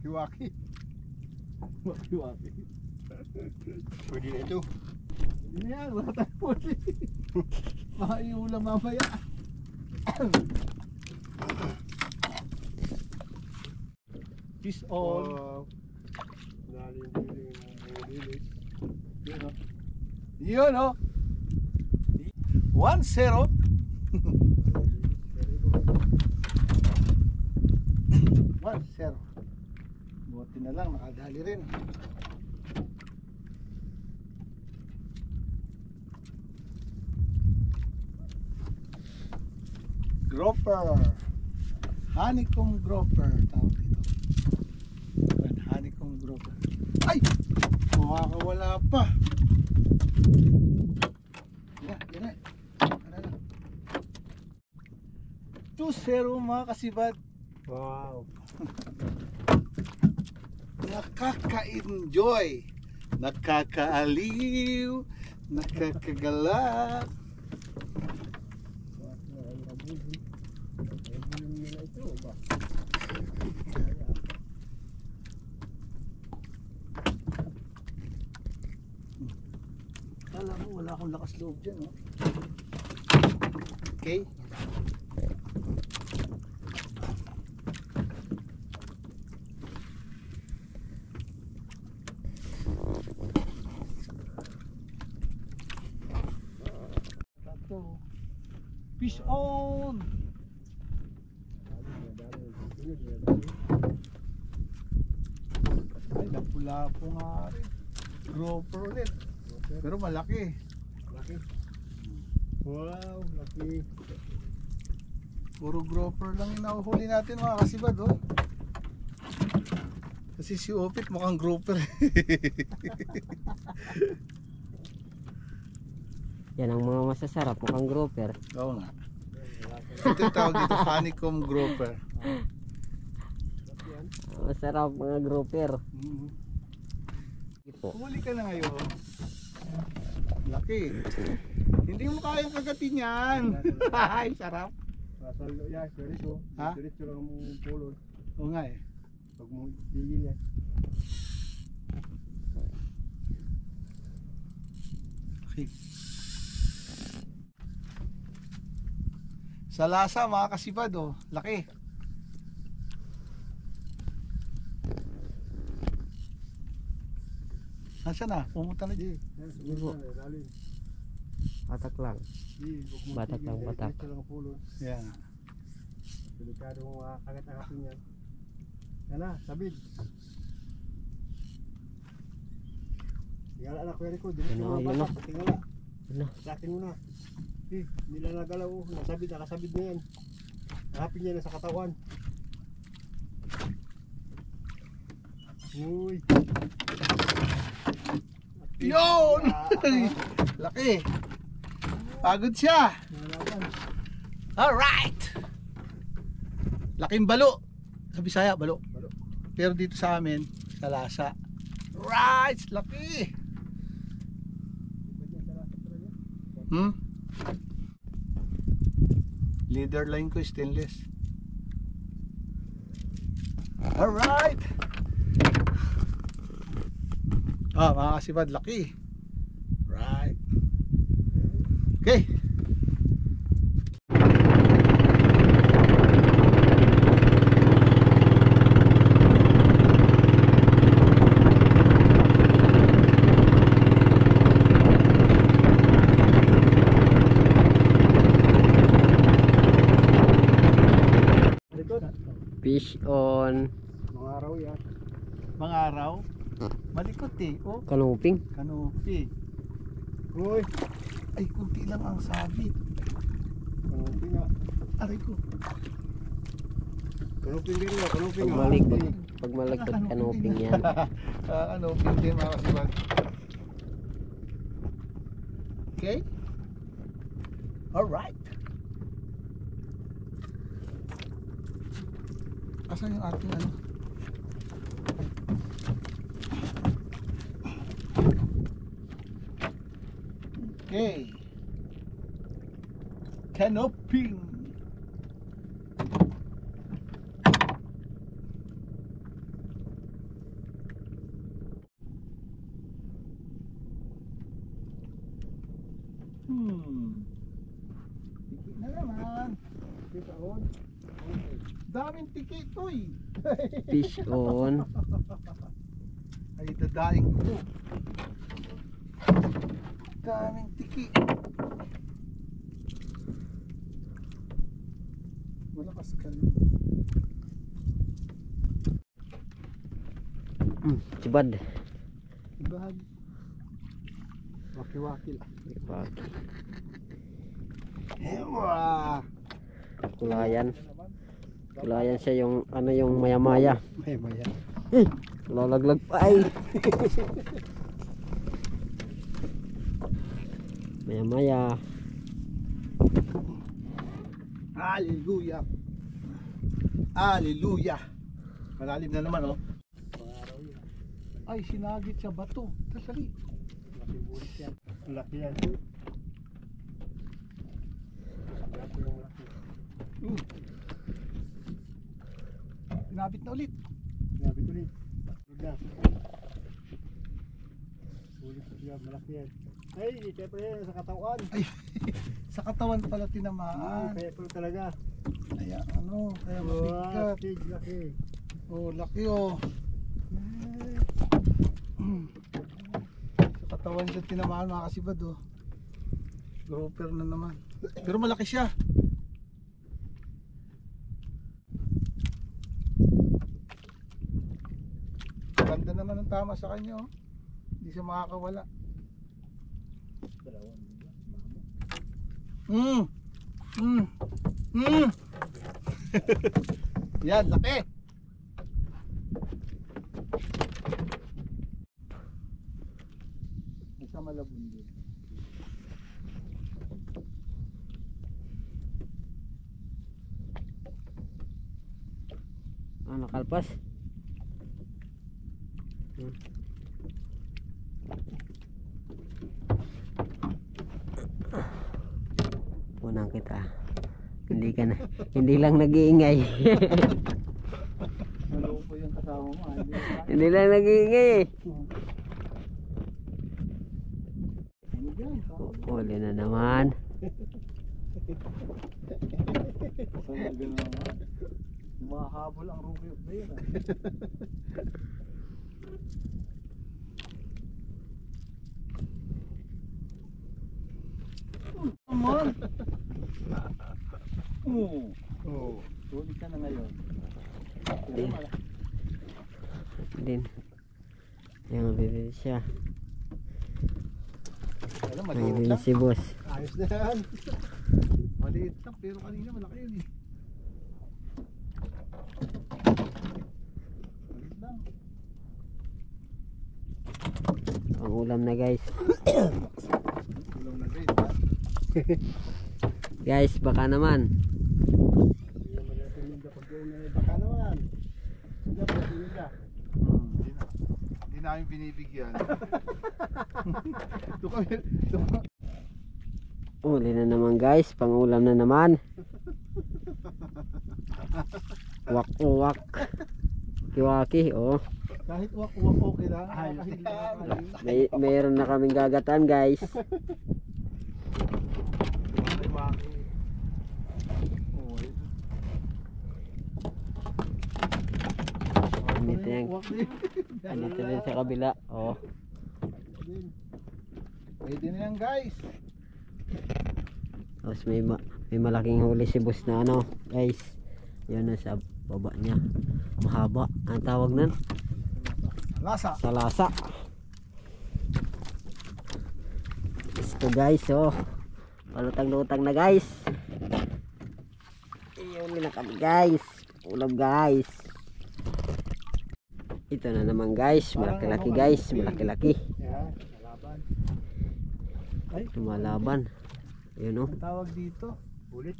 Waki-waki. Waki-waki. Pwede na ito. Hindi na yan, wala tayong pwede. Makaiulam mamaya. Fish on. Wow. Nalilig. Yun o. 1-0. 1-0. Buti na lang, nakadali rin. Grouper. Honeycomb grouper tawag dito. Honeycomb grouper. Ay! Makakawala pa. Yan na. 2-0 mga kasibad. Wow. Nakaka-enjoy, nakakaaliw, nakakagalak. Kala mo wala akong lakas loob dyan, no? Okay. Fish on! Ay, napula po nga rin. Grouper ulit. Pero malaki. Laki. Wow, laki. Puro grouper lang yung nahuhuli natin mga kasibad, oh. Kasi si Opit mukhang grouper. Yan ang mga masasarap, mukhang grouper. Oo nga. Ito tawag dito, honeycomb grouper. Masarap mga grouper. Huli ka na ngayon. Laki. Hindi mo kayang kagatin yan. Ay, sarap. Masalo yan, serito. Ha? Serito lang ang pulot. Oo nga eh. Pag mo tigil yan. Okay. Sa lasa mga kasibad, oh, laki. Nasaan na? Pumunta na dyan. Batak lang. Batak lang, batak. Yan. Delikado mo kagat-agatin yan. Yan na, sabid. Tingala na kuya Rico. Yun na. Tingala. Yun na. Sakin mo na. Nila nagalaw. Nasabid, nakasabid na yan. Harapin niya na sa katawan. Uy. Yun! Laki. Pagod siya. Alright. Laking balo. Sa Bisaya, balo. Pero dito sa amin, sa lasa. Right, laki. Leader line ko stainless. Alright. Mga kasibad, laki. Right. Okay. Fish on. Mga araw yan. Mga araw. Malikot eh. Oh, Kanuping. kanupi. Uy. Ay, kunti lang ang sabit. Kanuping nga. Aray ko. Kanuping din nga. Kanuping Pag nga. malikot. Pag malikot, kanuping yan. Kanuping din mga kasibad. Okay. Alright. Asan yung ating ano? Okay. Canoping. Kita on. Daming tiki ito eh. Fish on. Ay, dadaing ko. Daming tiki. Malakas ka rin. Cibad. Ibahan. Waki-waki lang. Ewa! Kulayan. Kulayan siya yung ano yung maya-maya. Maya. Lalaglag pa ay. Maya-maya. Hallelujah! Hallelujah! Malalim na naman oh. Ay, sinagit sa bato. Tasali. Masibulis yan. Laki yan. Laki yung laki. Pinabit na ulit. Sinabi ko rin. Huwag na. Ulit siya, malaki yan. Ay, siyempre yan sa katawan. Ay, sa katawan pala tinamaan. Kaya pala talaga. Kaya ano, kaya mabigat. Laki, laki. Oh, laki oh. Sa katawan siya tinamaan mga kasibad oh. Grouper na naman. Pero malaki siya. Ganda naman ang tama sa kanya oh. Hindi siya makakawala. Yan, laki. Isa malabon din. Nakalpas. Unang kita. Hindi lang nag-iingay. Maloko yung kasama mo. Hindi lang nag-iingay eh. Uli na naman. Mahabol ang Ruby of the Year. Come on. Oh, tuloy ka na ngayon. Din. Yung bibili siya. Alam, May maliit bibili lang. si boss. Ayos na yan. Maliit lang, pero kanina malaki yun eh. Maliit lang. Ang ulam na guys. Ulam na guys ha. Guys, baka naman. Hindi naman natin yung dapat yung baka naman. Hindi dapat yung ka. Hindi namin binibigyan. Uli na naman guys, pang ulam na naman. Wak-wak. Kiwaki, oh. Kahit wak-wak okay lang. Mayroon na kaming gagatan guys. Andito yan. Andito din sa kabila, oh. Pwede na yan guys. Tapos may malaking huli si boss na ano guys. Yan na sa baba niya. Mahaba ang tawag nan. Lasa. Sa lasa. Ito guys, oh. Palutang-lutang na guys. Iyon na kami guys. Ulam guys. Ito na naman guys. Malaki-laki guys. Malaki-laki. Yan, nalaban. Lumalaban. Yun, oh. Ang tawag dito. Ulit.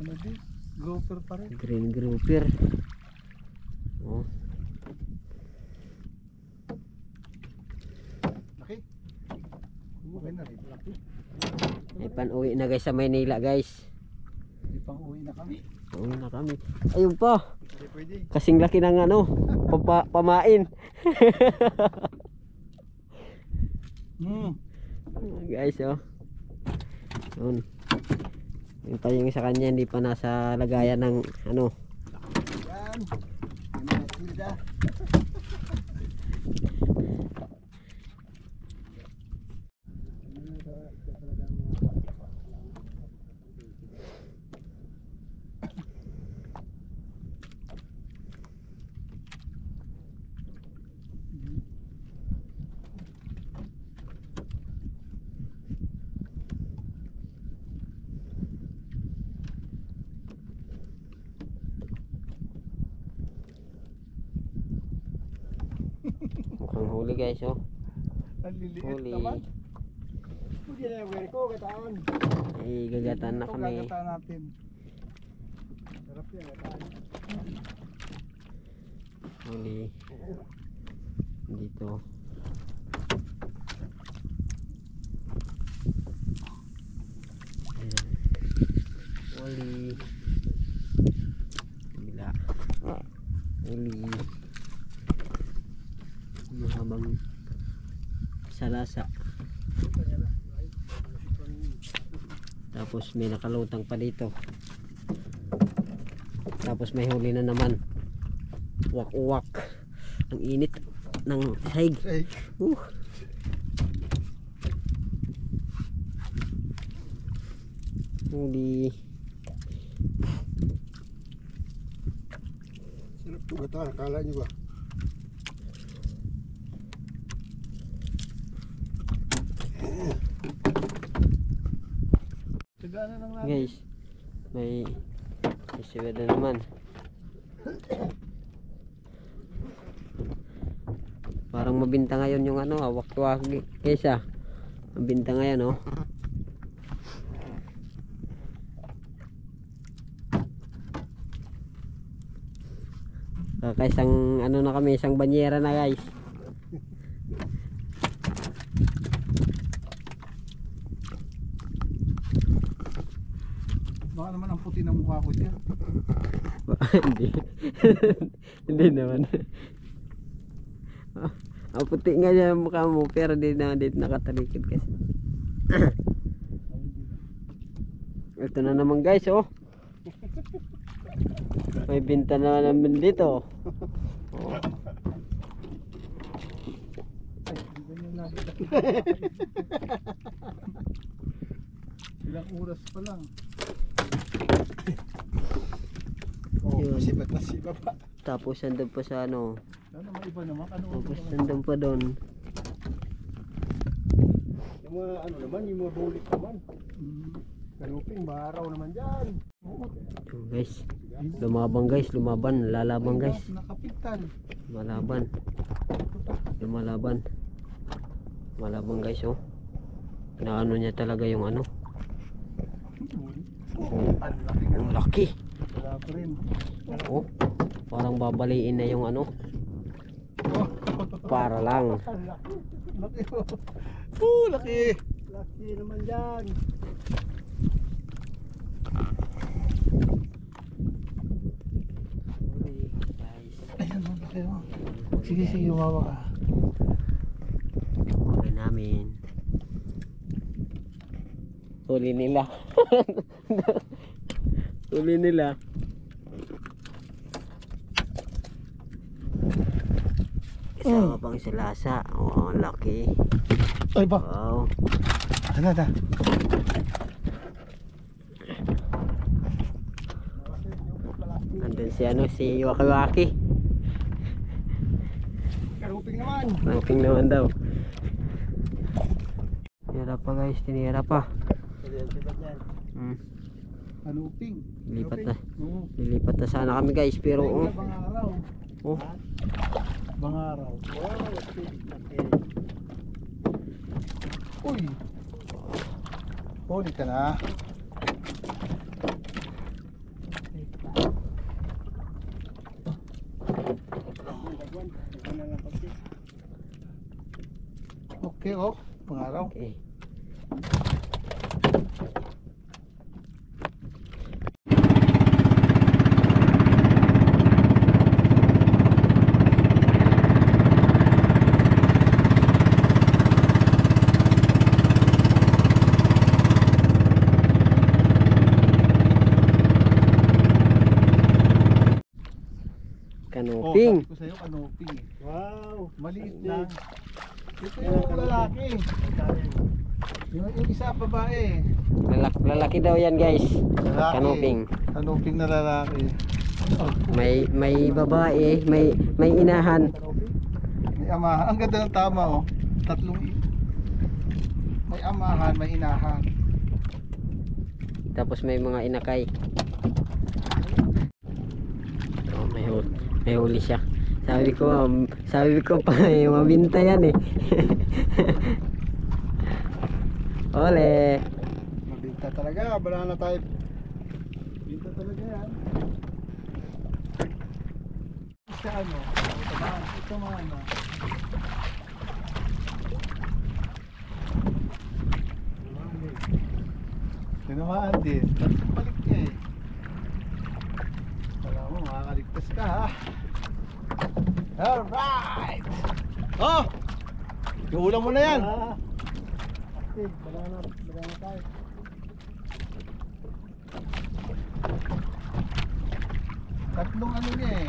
Ano din? Grouper pa rin. Green grouper. Oh. Laki. Okay na rin. Laki. May pan-uwi na guys sa Maynila guys. Hindi pang uwi na kami. Uwi na kami. Ayun pa. Hindi pwede. Kasing laki ng ano. Pamain. Hmm. Guys, oh. Yun. Yung pa yung sa kanya hindi pa nasa lagayan ng ano. Yan. Yung mga tilda. Mukhang huli guys oh. Ang liliit Huli. naman. Pwede na yung ko, gataan. Ay gagatan na Ito, kami. gagataan natin. Sarap yan, gataan. Huli. Dito. Ayan. Huli. Bila. Huli. Mahabang salasa. Tapos may nakalutang pa dito. Tapos may huli na naman. Wak-wak. Ang init ng sahig. Ay, Huli. Sarap ito gataan, akala nyo ba? tagana lang natin. Guys, may isiwid na naman. Parang mabinta ngayon yung ano, hawak-tuwak guys ah. Mabinta ngayon oh. Kakaisang ano na kami, isang banyera na guys. Baka naman ang puti ng mukha ko dyan. Hindi. Hindi naman. Ang puti nga dyan ang mukha mo, pero di na dito nakatalikod kasi. Ito na naman guys oh. May binta na namin dito. Oh. Ay, hindi ganyan lang. Ilang oras pa lang. Oh, Yun. masibat na siba pa. Tapos nandun pa sa ano. Ano naman iba naman? Ano Tapos naman? nandun pa doon. Yung mga ano naman, yung mga bulik naman. Hmm. Kaluping, maaraw naman dyan. Oo. Oh, guys. Lumabang guys, lumaban, lalabang guys. Nakapitan. Malaban. Lumalaban. Malabang guys oh. Naano niya talaga yung ano. Ang laki nga. Ang laki. Wala pa rin. Oh. Parang babaliin na yung ano. Para lang. Laki oh. Laki. Laki naman dyan. Ayan oh, laki oh. Sige, sige, umawa ka. Huli namin. Huli nila. Huli nila. Isama pang silasa. Oh, laki. Ay ba? Wow. Ano na? Andun si ano, si Wakiwaki. Kaluping naman. Ramping naman daw. Tinira pa guys, tinira pa. Sibat yan. Anuping. Lilipat na. Oo. Lilipat na sana kami guys, pero oh. Bangaraw. Oh, Bangaraw. Oh, laki. Laki. Uy. Huli ka na. Okay oh, bangaraw. okay. Ping. Sabi ko sa'yo, kanoping eh. Wow. Maliit lang. Ito yung lalaki. Yung isa babae. Lalaki daw yan guys. Lalaki. Kanoping. Kanoping na lalaki. May babae, may inahan. May amahan. Ang ganda ng tama oh. May amahan, may inahan. Tapos may mga inakay. Oh, may huli siya. Sabi ko pa mabinta yan eh. Ole. Mabinta talaga. Banana type. Binta talaga yan. Siya ano? Ito mga ano. Tinamaan din. Balik niya eh. Alam mo, makakaligtas ka ha. Alright! Oh! Yung ulam mo na yan. Banana tayo. Tatlong ano niya eh.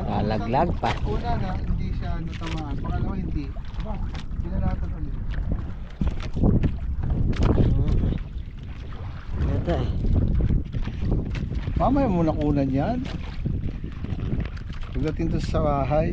Lalaglag pa. Una na, hindi siya natamaan. Pangalawa hindi. Hindi na natin ulit. Ito eh. Mamaya muna kunan yan. Pagdating to sa bahay.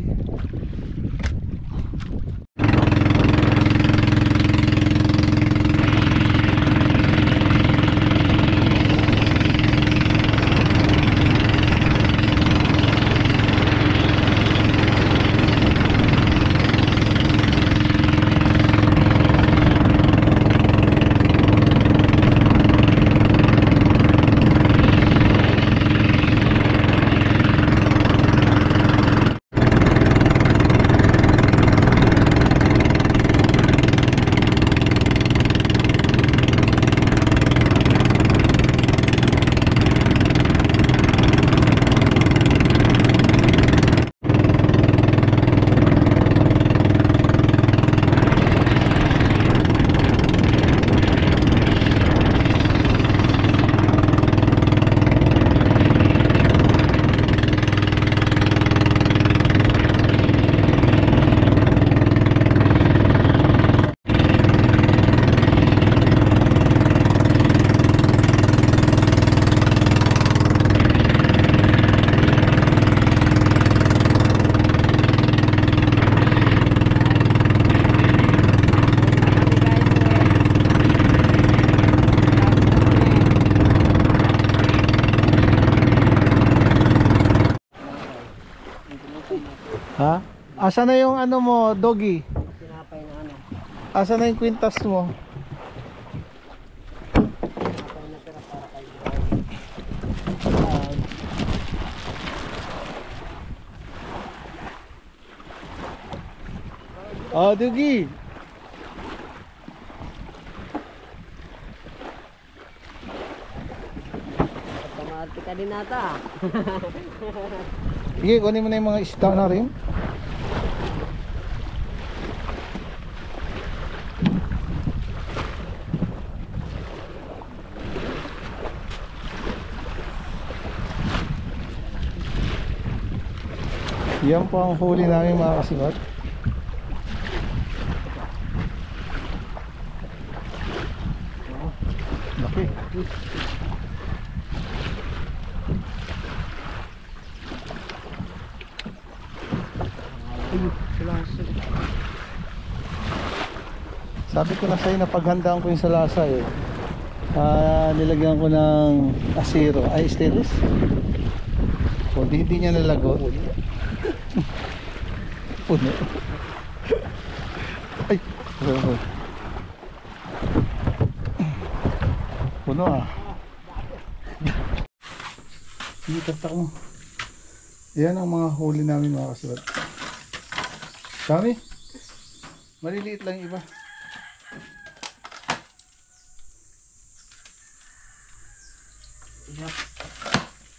Ha? Asa na yung ano mo, doggy? Tinapay na ano. Asa na yung kwintas mo? Tinapay na pera para kay Oh, doggy. Pamati ka din ata. Sige, kunin mo na yung mga isda na rin. Yan po ang huli namin mga kasibat. Laki. Sabi ko na sa'yo na paghandaan ko yung salasa eh. Nilagyan ko ng asero. Ay, stainless. O, hindi niya nalago. Puno. Ay, puno ah. Sige, tatak mo. Yan ang mga huli namin mga kasulat. Dami. Maliliit lang yung iba.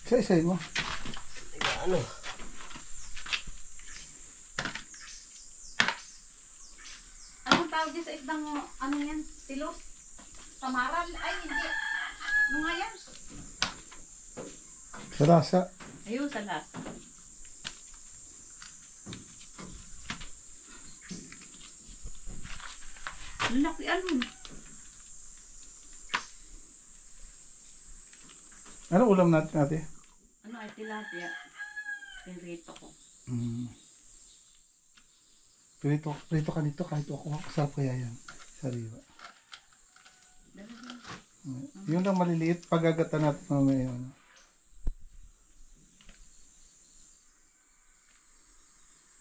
Isa-isayin mo. Ano? Anong tawag din sa isdang ano yan? Tilos? Tamaral? Ay, hindi. Ano nga yan? Sa lasa. Ayun, sa lasa. Laki ano. Ano ulam natin ate? Ano ay tilapia. Pinrito ko. Prito ka dito kahit ako. Sarap kaya yan. Sariwa. Yung lang maliliit. Pagagatan natin mamaya yun.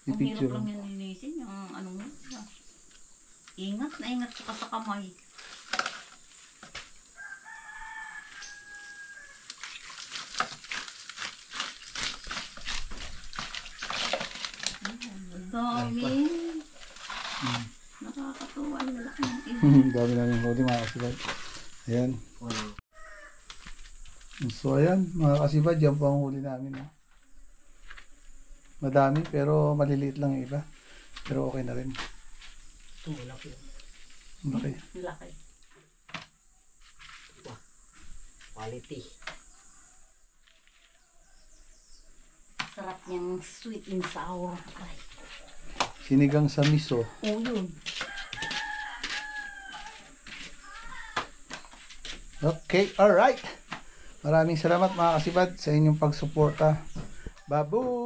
Ang hirap I-picture. lang yan linisin. Yung ano mo. Ingat na ingat ka sa kamay. Ang dami. Nakakatuwa. Ang laki ng iba. Dami namin huli mga kasibad. Ayan. So ayan mga kasibad. Yan po ang huli namin. No? Madami pero maliliit lang yung iba. Pero okay na rin. Ito, malaki. Okay. Laki. Quality. Sarap niyang sweet and sour. Ay. Sinigang sa miso. Oo yun. Okay, alright. Maraming salamat mga kasibad sa inyong pagsuporta. Babu!